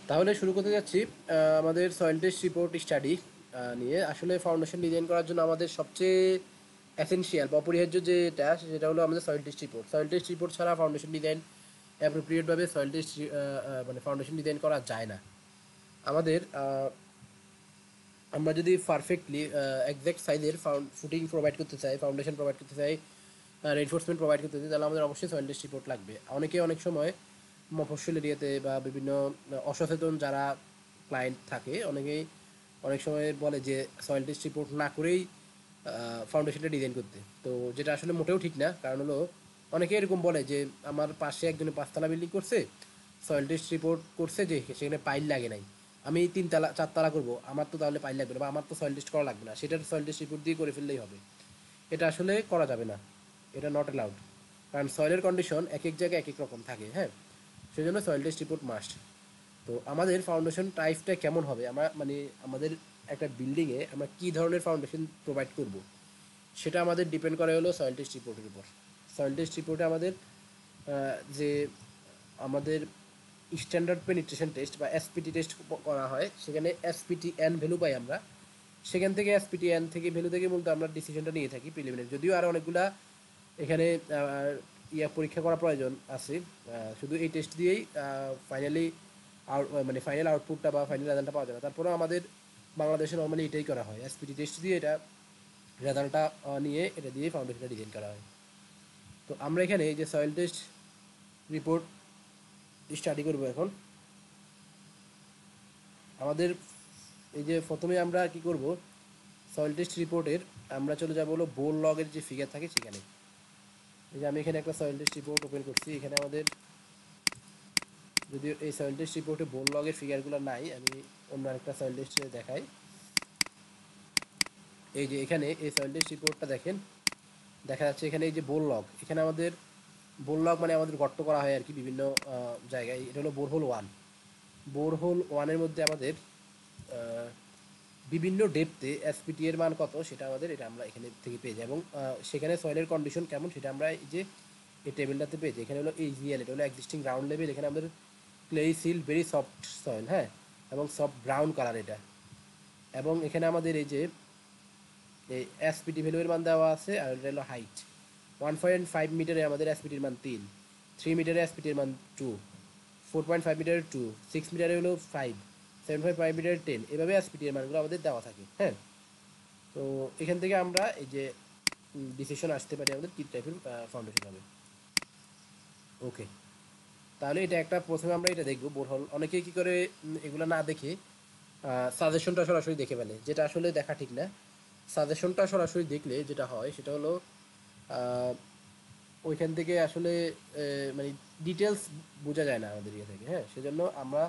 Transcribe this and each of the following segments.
তাহলে শুরু করতে যাচ্ছি আমাদের সয়েল টেস্ট রিপোর্ট স্টাডি নিয়ে। আসলে ফাউন্ডেশন ডিজাইন করার জন্য আমাদের সবচেয়ে এসেনশিয়াল বা অপরিহার্য যেটা সেটা হলো আমাদের soil test report. Soil test report ছাড়া ফাউন্ডেশন ডিজাইন অ্যাপ্রোপ্রিয়েটভাবে সয়েল টেস্ট মানে ফাউন্ডেশন ডিজাইন করা যায় না। আমাদের আমরা যদি পারফেক্টলি একজ্যাক্ট সাইজের ফুটিং প্রোভাইড করতে চাই, ফাউন্ডেশন প্রোভাইড করতে চাই, রেনফোর্সমেন্ট প্রোভাইড করতে চাই, তাহলে আমাদের অবশ্যই সয়েল টেস্ট রিপোর্ট লাগবে। অনেকে অনেক সময় মফস্বল এরিয়াতে বা বিভিন্ন অসচেতন যারা ক্লায়েন্ট থাকে, অনেকেই অনেক সময় বলে যে সয়েল টেস্ট রিপোর্ট না করেই ফাউন্ডেশনটা ডিজাইন করতে। তো যেটা আসলে মোটেও ঠিক না। কারণ হলো অনেকে এরকম বলে যে আমার পাশে একজনে 5 তলা বিল্ডিং করছে, সয়েল টেস্ট রিপোর্ট করছে যে সেখানে পাইল লাগে নাই, আমি 3 তলা 4 তলা করবো, আমার তো তাহলে পাইল লাগবে না বা আমার তো সয়েল টেস্ট করা লাগবে না, সেটার সয়েল টেস্ট রিপোর্ট দিয়ে করে ফেললেই হবে। এটা আসলে করা যাবে না, এটা নট অ্যালাউড। কারণ সয়েলের কন্ডিশন এক এক জায়গায় এক এক রকম থাকে, হ্যাঁ। সেই জন্য সয়েল টেস্ট রিপোর্ট মাস্ট। তো আমাদের ফাউন্ডেশন টাইপটা কেমন হবে, আমরা মানে আমাদের একটা বিল্ডিংয়ে আমরা কী ধরনের ফাউন্ডেশন প্রোভাইড করব, সেটা আমাদের ডিপেন্ড করে হলো সয়েল টেস্ট রিপোর্টের উপর। সয়েল টেস্ট রিপোর্টে আমাদের যে আমাদের স্ট্যান্ডার্ড পেনিট্রেশন টেস্ট বা এসপিটি টেস্ট করা হয়, সেখানে এসপিটি এন ভ্যালু পাই আমরা। সেখান থেকে এসপিটি এন থেকে ভ্যালু থেকে মূলত আমরা ডিসিশনটা নিয়ে থাকি প্রিলিমিনারি। যদিও আরও অনেকগুলা এখানে পরীক্ষা করা প্রয়োজন আছে, শুধু এই টেস্ট দিয়েই ফাইনালি মানে ফাইনাল আউটপুটটা বা ফাইনাল রেজাল্টটা পাওয়া যাবে। তারপরেও আমাদের বাংলাদেশে নর্মালি এটাই করা হয়, এসপিটি টেস্ট দিয়ে এটা রেজাল্টটা নিয়ে এটা দিয়ে ফাউন্ডেশনটা ডিজাইন করা হয়। তো আমরা এখানে এই যে সয়েল টেস্ট রিপোর্ট স্টাডি করবো এখন। আমাদের এই যে প্রথমে আমরা কি করব, সয়েল টেস্ট রিপোর্টের আমরা চলে যাবো হলো বোর লগের যে ফিগার থাকে সেখানে। এই যে আমি এখানে একটা সয়েল টেস্ট রিপোর্ট ওপেন করছি, এখানে আমাদের যদিও এই সয়েল টেস্ট রিপোর্টে বোর লগের ফিগারগুলো নাই, আমি অন্য আরেকটা সয়েল টেস্টে দেখাই। এই যে এখানে এই সয়েল টেস্ট রিপোর্টটা দেখেন, দেখা যাচ্ছে এখানে এই যে বোর লগ, এখানে আমাদের বোর লগ মানে আমাদের গর্ত করা হয় আর কি বিভিন্ন জায়গায়। এটা হলো বোরহোল ওয়ান। বোরহোল ওয়ানের মধ্যে আমাদের বিভিন্ন ডেপথে এসপিটি এর মান কত সেটা আমাদের এটা আমরা এখানে থেকে পেয়ে যাই, এবং সেখানে সয়েলের কন্ডিশন কেমন সেটা আমরা এই যে এই টেবিলটাতে পেয়েছি। এখানে হলো এইচডিএল, এটা হলো এক্সিস্টিং গ্রাউন্ড লেভেল। এখানে আমাদের clay seal very soft soil, হ্যাঁ, এবং সফট ব্রাউন কালার এটা। এবং এখানে আমাদের এই যে এই এসপিটি ভ্যালুয়ের মান দেওয়া আছে, আর এটা হলো হাইট 1.5 মিটারে আমাদের এসপিটির মান 3, 3 মিটারে এসপিটির মান 2, 4.5 মিটারে 2, 6 মিটারে হলো 5, 7.5 মিটারে 10, এভাবে এসপিটির মানগুলো আমাদের দেওয়া থাকে, হ্যাঁ। তো এখান থেকে আমরা এই যে ডিসিশন আসতে পারি আমাদের কী টাইপের ফাউন্ডেশন হবে। ওকে, তাহলে এটা একটা প্রথমে আমরা এটা দেখবো বোরহল। অনেকেই কী করে এগুলো না দেখে সাজেশনটা সরাসরি দেখে ফেলে, যেটা আসলে দেখা ঠিক না। সাজেশনটা সরাসরি দেখলে যেটা হয় সেটা হলো ওইখান থেকে আসলে মানে ডিটেলস বোঝা যায় না আমাদের ইয়ে থেকে, হ্যাঁ। সেজন্য আমরা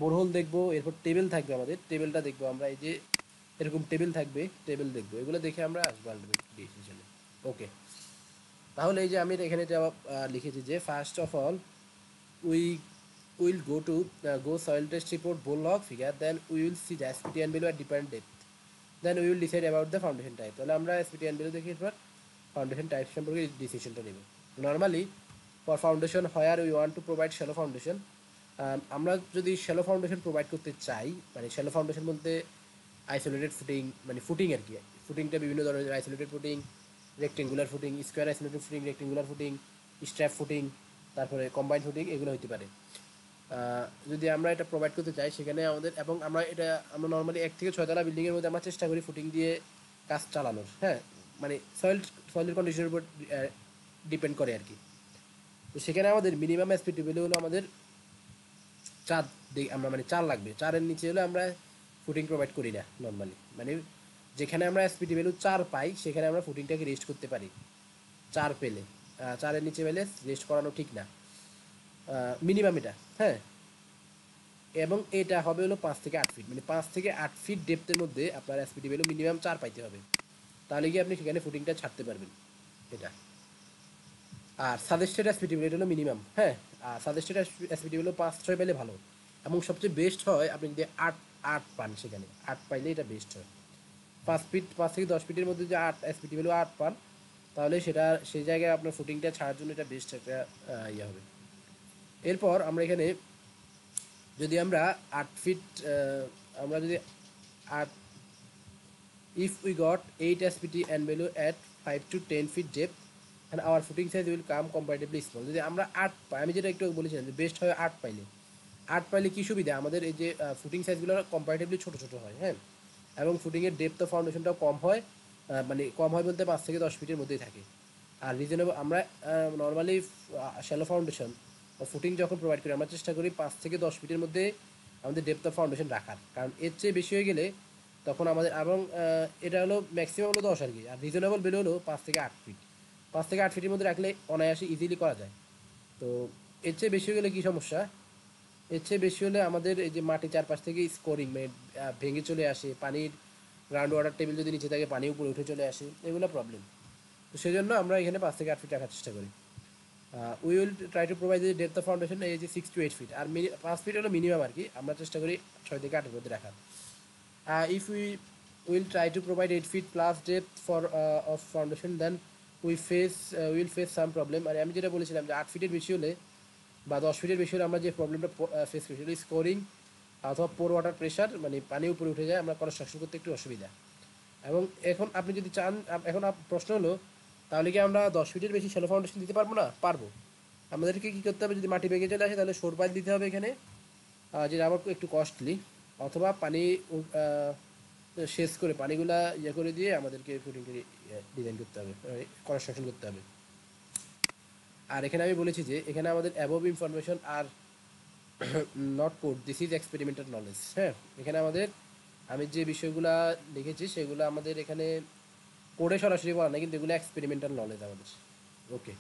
বোরহোল দেখবো, এরপর টেবিল থাকবে, আমাদের টেবিলটা দেখবো আমরা। এই যে এরকম টেবিল থাকবে, টেবিল দেখবো, এগুলো দেখে আমরা আসবো আলটিমেট ডিসিশনে। ওকে, তাহলে এই যে আমি এখানে যা লিখেছি যে first of all we will go to go soil test report bore log figure, then we will see the SPT and value at different depth, then we will decide about the foundation type. তাহলে আমরা SPT and value দেখে এরপর foundation type সম্পর্কে ডিসিশনটা নেব। Normally for foundation where we want to provide shallow foundation, আমরা যদি shallow foundation provide করতে চাই, মানে শ্যালো ফাউন্ডেশন বলতে আইসোলেটেড ফুটিং, মানে ফুটিং আর কি। ফুটিংটা বিভিন্ন ধরনের, isolated footing, rectangular footing, square isolated footing, rectangular footing, strap footing, তারপরে কম্বাইন্ড ফুটিং, এগুলো হতে পারে। যদি আমরা এটা প্রোভাইড করতে চাই সেখানে আমাদের, এবং আমরা নর্মালি 1 থেকে 6 তলা বিল্ডিংয়ের মধ্যে আমরা চেষ্টা করি ফুটিং দিয়ে কাজ চালানোর, হ্যাঁ। মানে সয়েলের কন্ডিশনের উপর ডিপেন্ড করে আর কি। তো সেখানে আমাদের মিনিমাম এসপিটি ভ্যালু হলো আমাদের 4, আমরা মানে 4 লাগবে। 4-এর নিচে হলে আমরা ফুটিং প্রোভাইড করি না নর্মালি। মানে যেখানে আমরা এসপিটি ভ্যালু 4 পাই সেখানে আমরা ফুটিংটাকে রেস্ট করতে পারি। 4 পেলে, 4-এর নিচে পেলে রেস্ট করানো ঠিক না, মিনিমাম এটা, হ্যাঁ। এবং এটা হবে হলো 5 থেকে 8 ফিট, মানে 5 থেকে 8 ফিট ডেপথের মধ্যে আপনার এসপিটি ভ্যালু মিনিমাম 4 পাইতে হবে, তাহলে কি আপনি সেখানে ফুটিংটা ছাড়তে পারবেন এটা। আর সাজেস্টেড এসপিটি ভ্যালু এটা হলো মিনিমাম, হ্যাঁ। আর সাজেস্টেড এসপিটি ভ্যালু 5-6 পেলে ভালো, এবং সবচেয়ে বেস্ট হয় আপনি যদি 8 পান, সেখানে 8 পাইলে এটা বেস্ট হয়। 5 ফিট, 5 থেকে 10 ফিটের মধ্যে যে 8 এসপিটি ভ্যালু 8 পান, তাহলে সেটা সেই জায়গায় আপনার ফুটিংটা ছাড়ার জন্য এটা বেস্ট একটা ইয়ে হবে। এরপর আমরা এখানে যদি আমরা 8 ফিট, আমরা যদি 8, if we got 8 SPT and value at 5 to 10 feet depth and our footing size will come comparatively small, যদি আমরা 8 পাই, আমি যেটা একটু বলেছিলাম যে বেস্ট হয় 8 পাইলে, 8 পাইলে কী সুবিধা আমাদের, এই যে ফুটিং সাইজগুলো কম্পারেটিভলি ছোটো ছোটো হয়, হ্যাঁ, এবং ফুটিংয়ের ডেপথ অফ ফাউন্ডেশনটাও কম হয়, মানে কম হয় বলতে 5 থেকে 10 ফিটের মধ্যেই থাকে। আর রিজনেবল আমরা নর্মালি শ্যালো ফাউন্ডেশন বা ফুটিং যখন প্রোভাইড করি আমরা চেষ্টা করি 5 থেকে 10 ফিটের মধ্যে আমাদের ডেপথ অফ ফাউন্ডেশন রাখার, কারণ এর চেয়ে বেশি হয়ে গেলে তখন আমাদের, এবং এটা হলো ম্যাক্সিমাম হলো 10 আর কি, আর রিজনেবল বেলে হলো 5 থেকে 8 ফিট। 5 থেকে 8 ফিটের মধ্যে রাখলে অনায়াসে ইজিলি করা যায়। তো এর চেয়ে বেশি হয়ে গেলে কী সমস্যা, এর চেয়ে বেশি হলে আমাদের এই যে মাটি চারপাশ থেকে স্কোরিং, মানে ভেঙে চলে আসে, পানির গ্রাউন্ড ওয়াটার টেবিল যদি নিচে থাকে পানি উপরে উঠে চলে আসে, এগুলো প্রবলেম। তো সেই জন্য আমরা এখানে 5 থেকে 8 ফিট রাখার চেষ্টা করি। We will try to provide the depth of foundation এই যে 6 to 8 ফিট, আর 5 ফিট হলো মিনিমাম আর কি, আমরা চেষ্টা করি 6 থেকে 8-এর মধ্যে রাখার। If we will try to provide 8 feet plus depth for of foundation, then we will face some problem। আর আমি যেটা বলেছিলাম যে 8 ফিটের বেশি হলে বা 10 ফিটের বেশি হলে আমরা যে প্রবলেমটা ফেস করি সেটা স্কোরিং অথবা পোর ওয়াটার প্রেশার, মানে পানি উপরে উঠে যায়, আমরা কনস্ট্রাকশন করতে একটু অসুবিধা। এবং এখন আপনি যদি চান, এখন প্রশ্ন হলো তাহলে কি আমরা 10 ফিটের বেশি শ্যালো ফাউন্ডেশন দিতে পারবো না? পারবো। আমাদেরকে কী করতে হবে, যদি মাটি ভেঙে চলে আসে তাহলে শোর পাইল দিতে হবে এখানে, যেটা আমার একটু কস্টলি, অথবা পানি শেষ করে পানিগুলা ইয়ে করে দিয়ে আমাদেরকে ফুটিং করে ডিজাইন করতে হবে, কনস্ট্রাকশন করতে হবে। আর এখানে আমি বলেছি যে এখানে আমাদের above information are not code, this is experimental knowledge. হ্যাঁ, এখানে আমাদের, আমি যে বিষয়গুলো লিখেছি সেগুলো আমাদের এখানে কোডে সরাসরি বলা না, কিন্তু এগুলো এক্সপেরিমেন্টাল নলেজ আমাদের। ওকে।